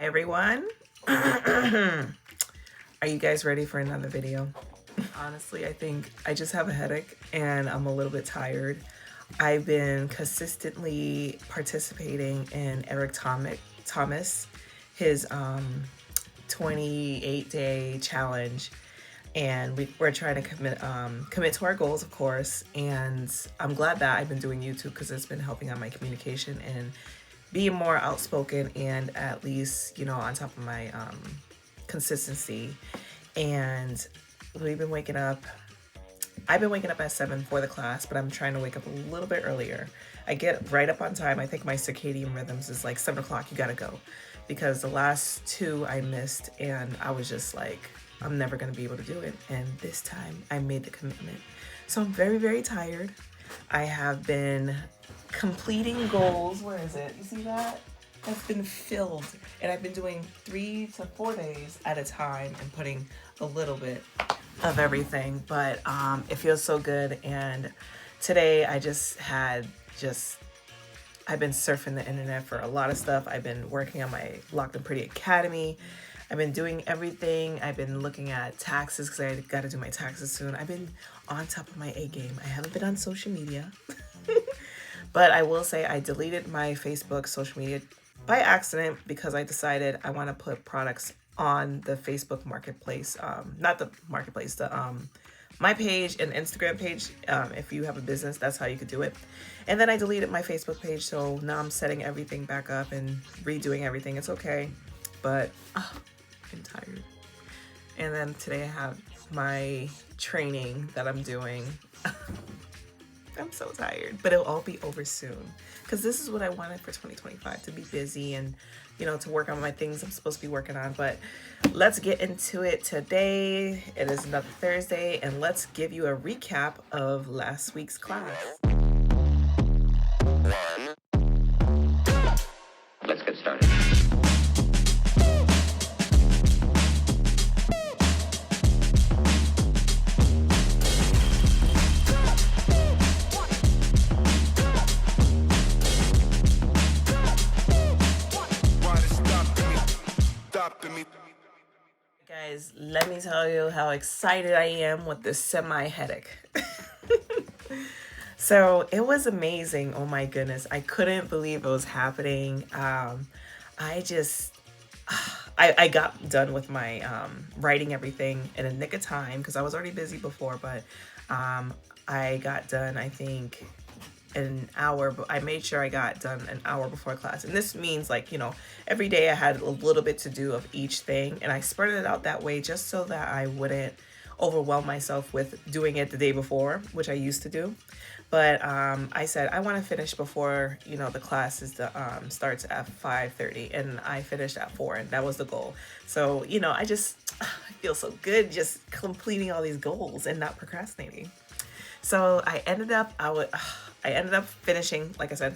Hey everyone. Are you guys ready for another video? Honestly, I think I just have a headache and I'm a little bit tired. I've been consistently participating in Eric Thomas, his 28-day challenge, and we're trying to commit to our goals, of course. And I'm glad that I've been doing YouTube because it's been helping on my communication and being more outspoken and at least, on top of my consistency. And we've been waking up. I've been waking up at 7 for the class, but I'm trying to wake up a little bit earlier. I get right up on time. I think my circadian rhythms is like 7 o'clock, you gotta go. Because the last two I missed and I was just like, I'm never gonna be able to do it. And this time I made the commitment. So I'm very, very tired. I have been completing goals. Where is it? You see that? That's been filled. And I've been doing 3 to 4 days at a time and putting a little bit of everything. But it feels so good. And today I I've been surfing the internet for a lot of stuff. I've been working on my Locked and Pretty Academy. I've been doing everything. I've been looking at taxes because I got to do my taxes soon. I've been on top of my A game. I haven't been on social media. But I will say I deleted my Facebook social media by accident because I decided I want to put products on the Facebook marketplace. Not the marketplace, my page and Instagram page. If you have a business, that's how you could do it. And then I deleted my Facebook page. So now I'm setting everything back up and redoing everything. It's okay. But I'm tired. And then today I have my training that I'm doing. I'm so tired, but it'll all be over soon because this is what I wanted for 2025, to be busy and, to work on my things I'm supposed to be working on. But let's get into it today. It is another Thursday, and let's give you a recap of last week's class. Let's get started. Guys, let me tell you how excited I am with this semi-headache. So it was amazing. Oh my goodness. I couldn't believe it was happening. I got done with my writing everything in a nick of time because I was already busy before, but I got done, I think, an hour, but I made sure I got done an hour before class. And this means every day I had a little bit to do of each thing, and I spread it out that way just so that I wouldn't overwhelm myself with doing it the day before, which I used to do. But I said I want to finish before the class starts at 5:30, and I finished at 4, and that was the goal. So I feel so good just completing all these goals and not procrastinating. So I ended up finishing, like I said,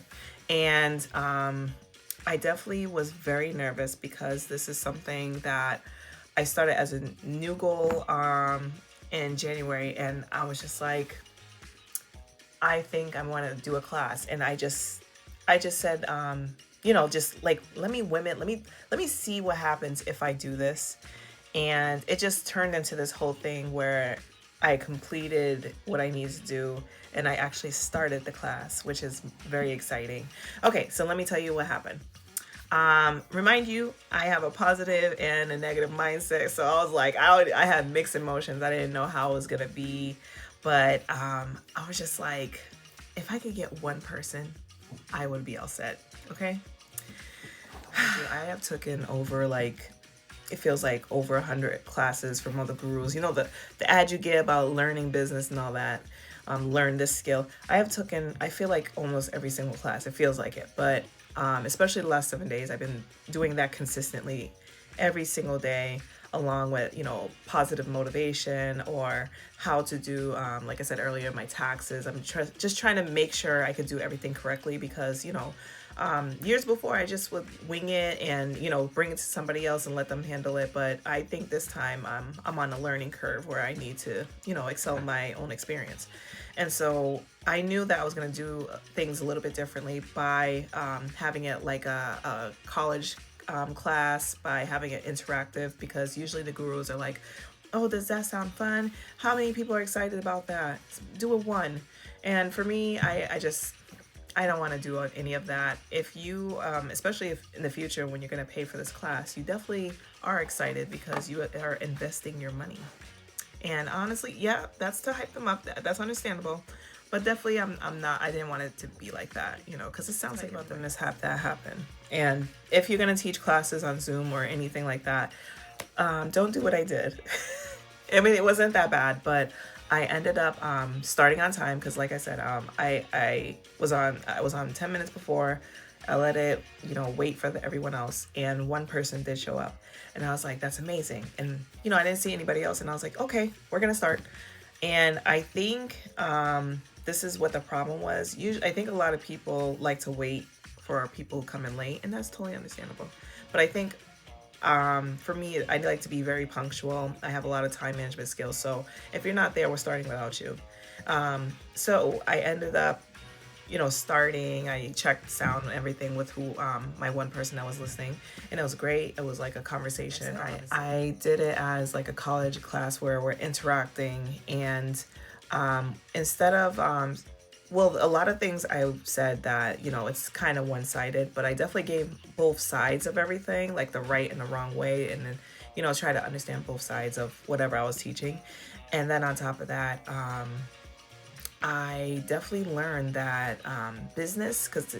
and I definitely was very nervous because this is something that I started as a new goal in January, and I was just like, I think I want to do a class. And I just said, just like, let me see what happens if I do this. And it just turned into this whole thing where I completed what I needed to do, and I actually started the class, which is very exciting. Okay, so let me tell you what happened. Remind you, I have a positive and a negative mindset, so I was like, I had mixed emotions. I didn't know how it was gonna be, but I was just like, if I could get one person, I would be all set. Okay. I have taken over it feels like over 100 classes from other gurus. The ad you get about learning business and all that. Learn this skill. I have taken, I feel like, almost every single class. It feels like it. But especially the last 7 days, I've been doing that consistently every single day, along with, positive motivation or how to do, like I said earlier, my taxes. I'm just trying to make sure I could do everything correctly because, years before I just would wing it and, bring it to somebody else and let them handle it. But I think this time I'm on a learning curve where I need to, excel in my own experience. And so I knew that I was going to do things a little bit differently by having it like a college class by having it interactive, because usually the gurus are like, oh, does that sound fun? How many people are excited about that? Do a one. And for me, I don't want to do any of that. If you, especially if in the future when you're going to pay for this class, you definitely are excited because you are investing your money. And honestly, yeah, that's to hype them up. That's understandable. But definitely, I'm not, I didn't want it to be like that, you know, because it sounds like about the mishap that happened. And if you're going to teach classes on Zoom or anything like that, don't do what I did. I mean, it wasn't that bad, but I ended up starting on time because, like I said, I was on 10 minutes before. I let it, you know, wait for everyone else, and one person did show up, and I was like, that's amazing. And you know, I didn't see anybody else, and I was like, okay, we're gonna start. And I think this is what the problem was. Usually, I think a lot of people like to wait for people who come in late, and that's totally understandable. But I think for me, I like to be very punctual. I have a lot of time management skills. So if you're not there, we're starting without you. So I ended up, you know, starting. I checked sound and everything with who my one person that was listening, and it was great. It was like a conversation. I did it as like a college class where we're interacting, and instead of well, a lot of things I said that, you know, it's kind of one-sided, but I definitely gave both sides of everything, like the right and the wrong way, and then, you know, try to understand both sides of whatever I was teaching. And then on top of that, I definitely learned that business, because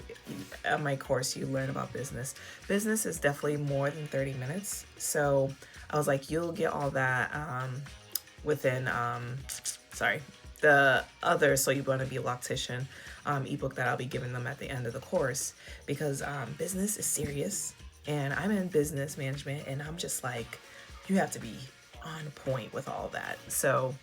on my course you learn about business. Business is definitely more than 30 minutes. So I was like, you'll get all that within, the other So You Want to Be a Loctician ebook that I'll be giving them at the end of the course, because business is serious, and I'm in business management, and I'm just like, you have to be on point with all that. So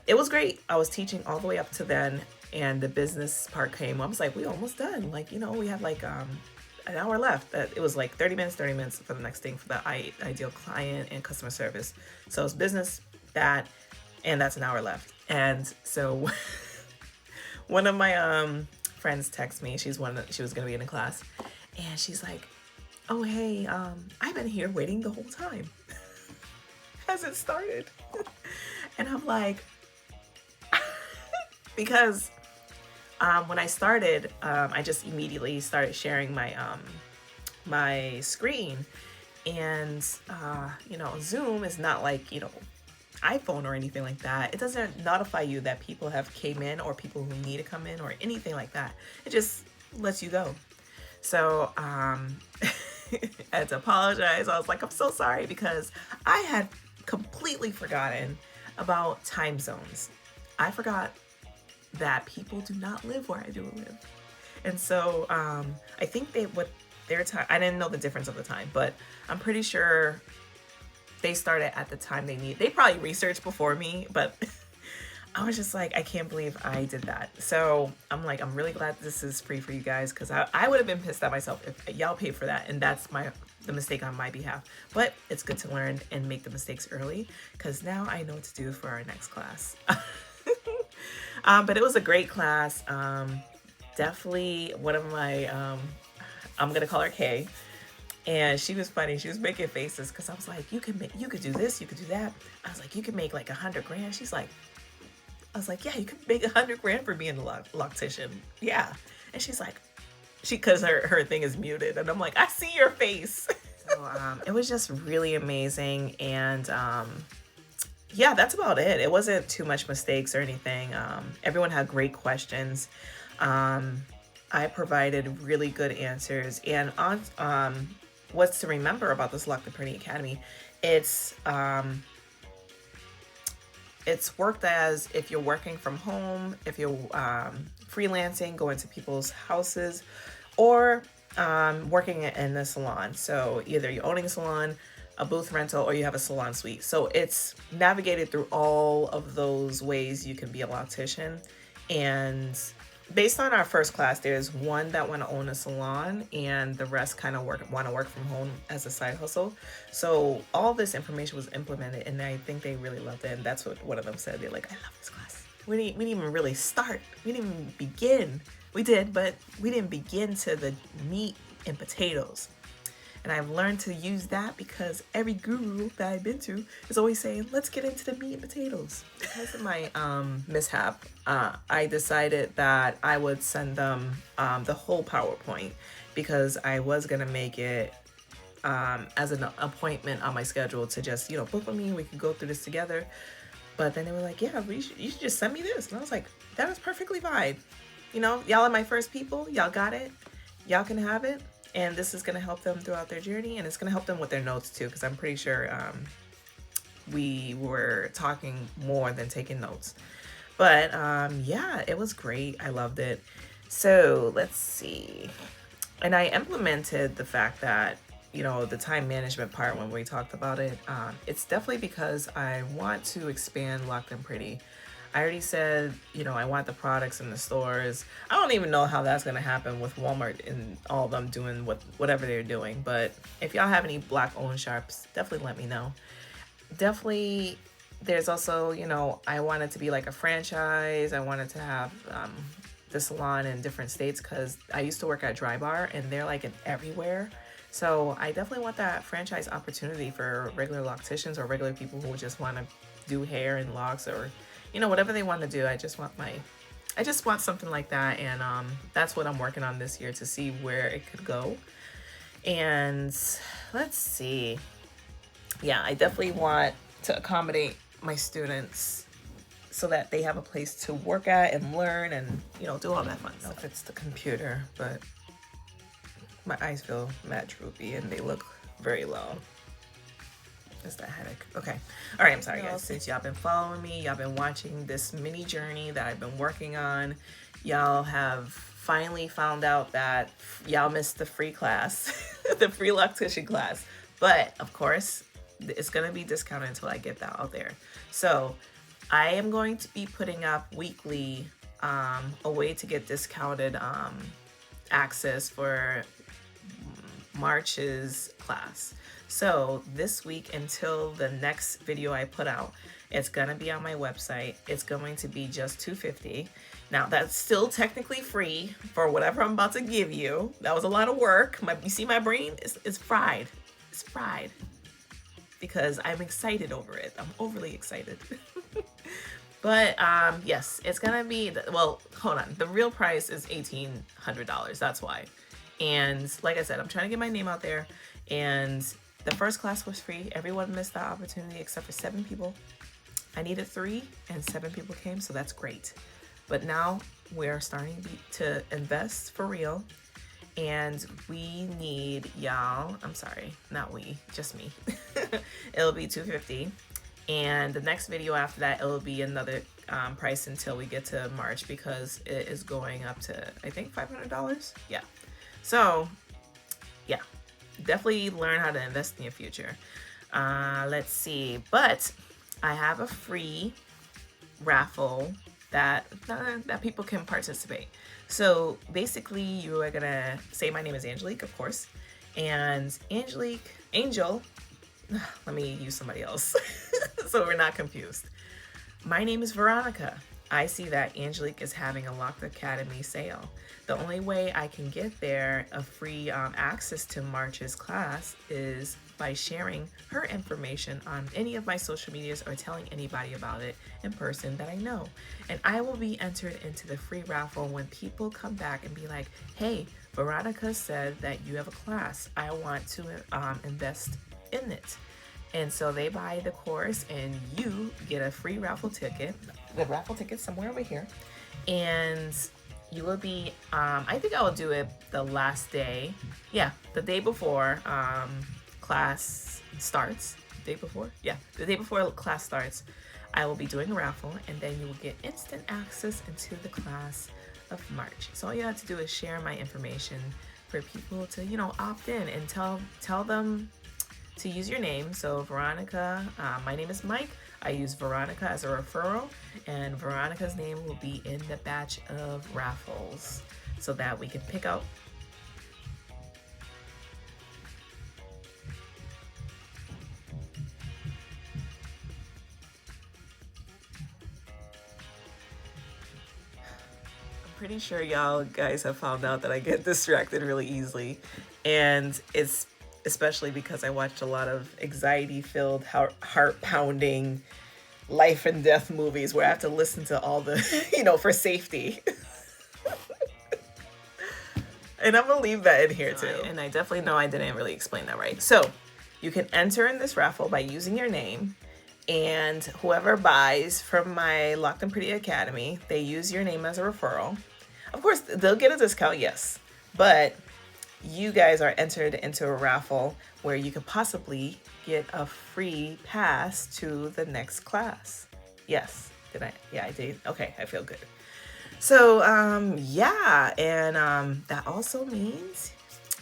it was great. I was teaching all the way up to then, and the business part came. I was like, we almost done. Like, you know, we have like an hour left. It was like 30 minutes for the next thing for the ideal client and customer service. So it's business, that, and that's an hour left. And so one of my friends texted me. She was going to be in a class, and she's like, oh, hey, I've been here waiting the whole time. Hasn't started. And I'm like, because when I started, I just immediately started sharing my my screen, and you know, Zoom is not like, you know, iPhone or anything like that. It doesn't notify you that people have came in or people who need to come in or anything like that. It just lets you go. So I had to apologize. I was like, I'm so sorry, because I had completely forgotten about time zones. I forgot that people do not live where I do live. And so I think their time, I didn't know the difference of the time, but I'm pretty sure they started at the time they need. They probably researched before me, but I was just like, I can't believe I did that. So I'm like, I'm really glad this is free for you guys, because I would have been pissed at myself if y'all paid for that, and that's the mistake on my behalf. But it's good to learn and make the mistakes early, because now I know what to do for our next class. But it was a great class. Definitely one of my, I'm gonna call her Kay. And she was funny. She was making faces because I was like, you could do this, you could do that. I was like, you could make like $100,000. She's like, I was like, yeah, you could make $100,000 for being a loctician. Yeah. And she's like, because her thing is muted. And I'm like, I see your face. So it was just really amazing. And yeah, that's about it. It wasn't too much mistakes or anything. Everyone had great questions. I provided really good answers. And on what's to remember about this Loctician Academy, it's worked as if you're working from home, if you're freelancing, going to people's houses, or working in the salon. So either you're owning a salon, a booth rental, or you have a salon suite. So it's navigated through all of those ways you can be a loctician. And based on our first class, there's one that want to own a salon, and the rest kind of want to work from home as a side hustle. So all this information was implemented, and I think they really loved it. And that's what one of them said. They're like, I love this class. We didn't even really start. We didn't even begin. We did, but we didn't begin to the meat and potatoes. And I've learned to use that because every guru that I've been to is always saying, let's get into the meat and potatoes. Because of my mishap, I decided that I would send them the whole PowerPoint because I was going to make it as an appointment on my schedule to just, book with me. We could go through this together. But then they were like, yeah, you should just send me this. And I was like, that is perfectly fine. Y'all are my first people. Y'all got it. Y'all can have it. And this is going to help them throughout their journey. And it's going to help them with their notes too. Because I'm pretty sure we were talking more than taking notes. But yeah, it was great. I loved it. So let's see. And I implemented the fact that, the time management part when we talked about it. It's definitely because I want to expand Locked and Pretty. I already said, I want the products in the stores. I don't even know how that's going to happen with Walmart and all of them doing whatever they're doing. But if y'all have any Black-owned shops, definitely let me know. Definitely, there's also, I want it to be like a franchise. I wanted to have the salon in different states because I used to work at Dry Bar and they're like in everywhere. So I definitely want that franchise opportunity for regular locticians or regular people who just want to do hair and locks or, whatever they want to do. I just want something like that. And that's what I'm working on this year to see where it could go. And let's see. Yeah, I definitely want to accommodate my students so that they have a place to work at and learn and, do all that fun stuff. If it's the computer, but my eyes feel mad droopy and they look very low. Just that headache. Okay. All right. I'm sorry, guys. Since y'all been following me, y'all been watching this mini journey that I've been working on. Y'all have finally found out that y'all missed the free class, the free Loctician class. But of course, it's going to be discounted until I get that out there. So I am going to be putting up weekly a way to get discounted access for March's class. So this week until the next video I put out, it's gonna be on my website. It's going to be just $250. Now that's still technically free for whatever I'm about to give you. That was a lot of work. You see my brain is fried. It's fried because I'm excited over it. I'm overly excited. But yes, it's gonna be, well, hold on. The real price is $1,800. That's why. And like I said, I'm trying to get my name out there. And the first class was free. Everyone missed that opportunity except for 7 people. I needed 3 and 7 people came, so that's great. But now we're starting to invest for real. And we need y'all, I'm sorry, not we, just me. It'll be $250. And the next video after that, it'll be another price until we get to March because it is going up to, I think, $500. Yeah. So, yeah, definitely learn how to invest in your future. Let's see. But I have a free raffle that people can participate. So basically, you are gonna say my name is Angelique, of course, and Angel. Let me use somebody else so we're not confused. My name is Veronica. I see that Angelique is having a Locked Academy sale. The only way I can get there a free access to March's class is by sharing her information on any of my social medias or telling anybody about it in person that I know. And I will be entered into the free raffle when people come back and be like, hey, Veronica said that you have a class. I want to invest in it. And so they buy the course and you get a free raffle ticket. The raffle ticket's somewhere over here. And you will be, I think I will do it the last day. Yeah, the day before class starts. The day before? Yeah, the day before class starts, I will be doing a raffle and then you will get instant access into the class of March. So all you have to do is share my information for people to, opt in and tell them to use your name. So Veronica, my name is Mike. I use Veronica as a referral, and Veronica's name will be in the batch of raffles so that we can pick out. I'm pretty sure y'all guys have found out that I get distracted really easily, and it's especially because I watched a lot of anxiety-filled, heart-pounding, life and death movies where I have to listen to all the, for safety. And I'm gonna leave that in here too. And I definitely know I didn't really explain that right. So you can enter in this raffle by using your name, and whoever buys from my Locked and Pretty Academy, they use your name as a referral. Of course, they'll get a discount, yes, but you guys are entered into a raffle where you could possibly get a free pass to the next class. Yes, did I? Yeah, I did. Okay, I feel good. So, yeah, and that also means,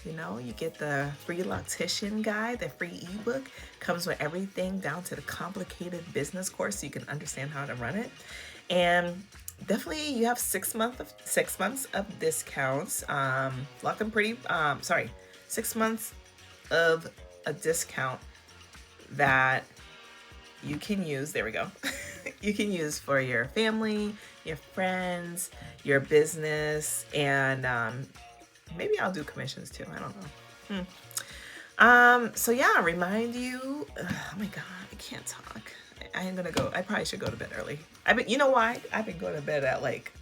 you get the free Loctician guide, the free ebook, comes with everything down to the complicated business course so you can understand how to run it. And definitely you have 6 months of discounts. Locked and Pretty, 6 months of a discount that you can use. There we go. You can use for your family, your friends, your business, and maybe I'll do commissions too. I don't know. So yeah, remind you. Oh my God, I can't talk. I am gonna go. I probably should go to bed early. You know why? I've been going to bed at like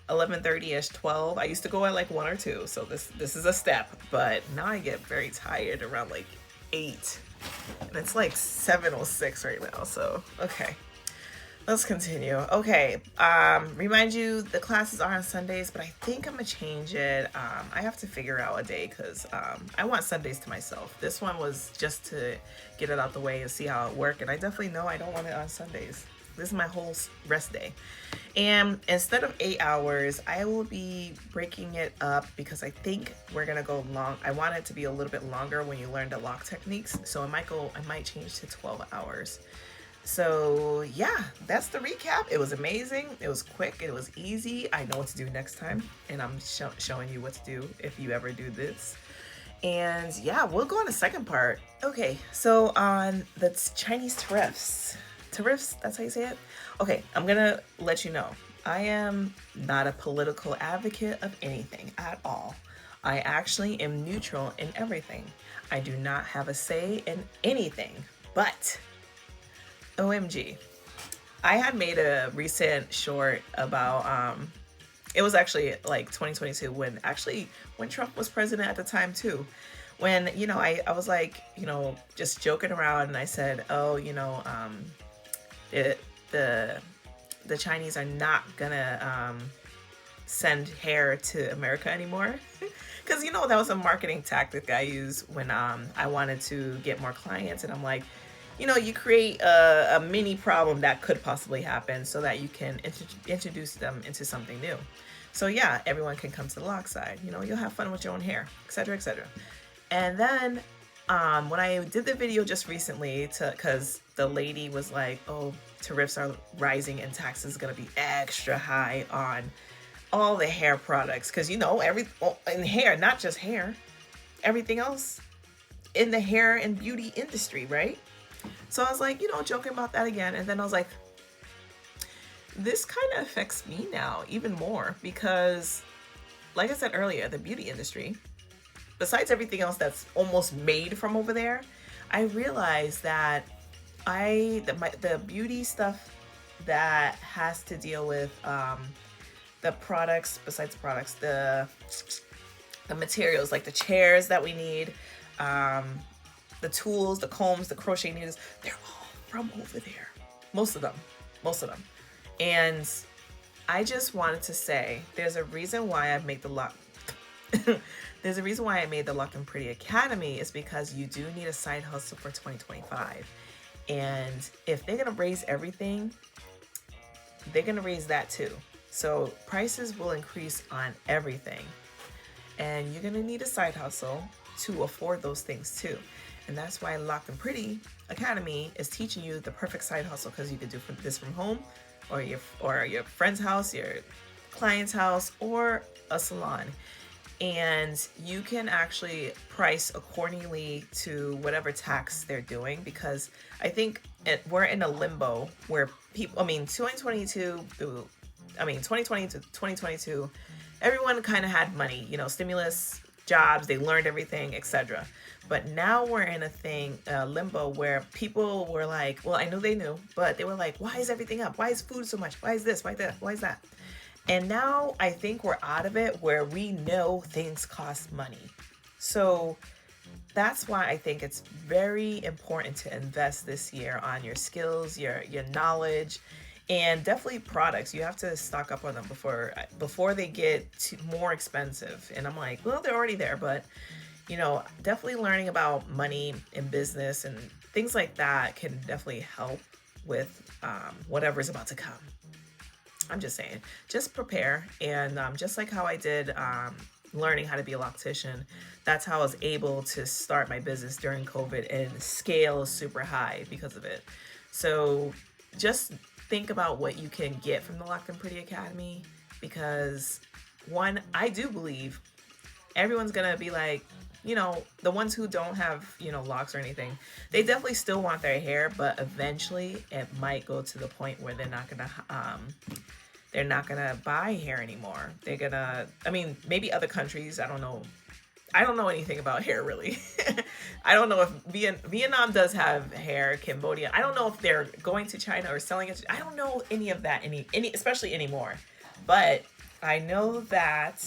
11:30ish, 12. I used to go at like 1 or 2. So this is a step. But now I get very tired around like 8, and it's like 7:06 right now. So okay. Let's continue. Okay, remind you the classes are on Sundays, but I think I'm gonna change it. I have to figure out a day because I want Sundays to myself. This one was just to get it out the way and see how it works, and I definitely know I don't want it on Sundays. This is my whole rest day. And instead of 8 hours, I will be breaking it up because I think we're gonna go long. I want it to be a little bit longer when you learn the lock techniques. So I might change to 12 hours. So yeah, that's the recap. It was amazing. It was quick. It was easy. I know what to do next time, and I'm showing you what to do if you ever do this. And yeah, we'll go on the second part. Okay, so on the Chinese tariffs, that's how you say it? Okay, I'm gonna let you know. I am not a political advocate of anything at all. I actually am neutral in everything. I do not have a say in anything, but OMG. I had made a recent short about, it was actually like 2022 when Trump was president at the time too. When, I was like, just joking around, and I said, oh, the Chinese are not gonna send hair to America anymore. Because, that was a marketing tactic I used when I wanted to get more clients. And I'm like, you create a mini problem that could possibly happen so that you can introduce them into something new. So yeah, everyone can come to the lock side. You'll have fun with your own hair, etc., etc. And then when I did the video just recently, because the lady was like, oh, tariffs are rising and taxes going to be extra high on all the hair products. Because, in hair, not just hair, everything else in the hair and beauty industry, right? So I was like, joking about that again. And then I was like, this kind of affects me now even more because, like I said earlier, the beauty industry, besides everything else that's almost made from over there, I realized that the beauty stuff that has to deal with the products, besides products, the materials, like the chairs that we need, the tools, the combs, the crochet needles, they're all from over there. Most of them. And I just wanted to say, there's a reason why I made the Locked and Pretty Academy is because you do need a side hustle for 2025. And if they're going to raise everything, they're going to raise that too. So prices will increase on everything. And you're going to need a side hustle to afford those things too. And that's why Locked and Pretty Academy is teaching you the perfect side hustle, because you could do this from home or your friend's house, your client's house, or a salon. And you can actually price accordingly to whatever tax they're doing, because I think we're in a limbo where 2020 to 2022, everyone kind of had money, stimulus, jobs, they learned everything, etc. But now we're in a thing, limbo, where people were like, well, I know they knew, but they were like, why is everything up? Why is food so much? Why is this? Why that? Why is that? And now I think we're out of it, where we know things cost money. So that's why I think it's very important to invest this year on your skills, your knowledge, and definitely products. You have to stock up on them before they get more expensive. And I'm like, well, they're already there, but definitely learning about money and business and things like that can definitely help with whatever's about to come. I'm just saying, just prepare. And just like how I did learning how to be a loctician, that's how I was able to start my business during COVID and scale super high because of it. So just think about what you can get from the Locked and Pretty Academy, because one, I do believe everyone's gonna be like, the ones who don't have, locks or anything, they definitely still want their hair, but eventually it might go to the point where they're not gonna buy hair anymore. They're gonna, maybe other countries, I don't know. I don't know anything about hair, really. I don't know if Vietnam does have hair, Cambodia. I don't know if they're going to China or selling it. I don't know any of that, especially anymore. But I know that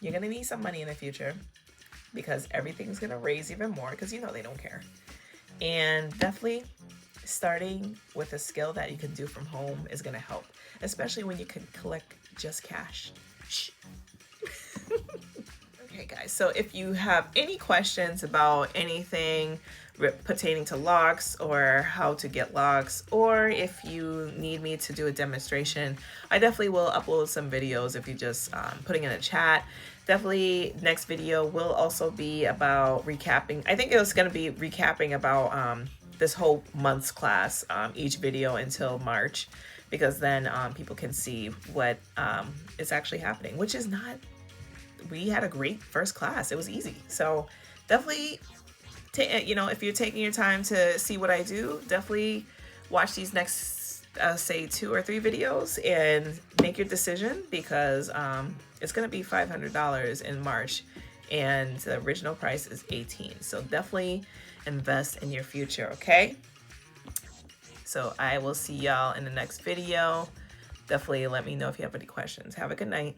you're going to need some money in the future, because everything's going to raise even more, because they don't care. And definitely starting with a skill that you can do from home is going to help, especially when you can collect just cash. Shh. Okay, guys, so if you have any questions about anything pertaining to locks or how to get locks, or if you need me to do a demonstration, I definitely will upload some videos if you just putting in a chat. Definitely next video will also be about recapping. I think it was going to be recapping about this whole month's class, each video until March, because then people can see what is actually happening, which is not... We had a great first class. It was easy. So definitely, if you're taking your time to see what I do, definitely watch these next, say 2 or 3 videos and make your decision, because it's going to be $500 in March and the original price is $18. So definitely invest in your future. Okay. So I will see y'all in the next video. Definitely let me know if you have any questions. Have a good night.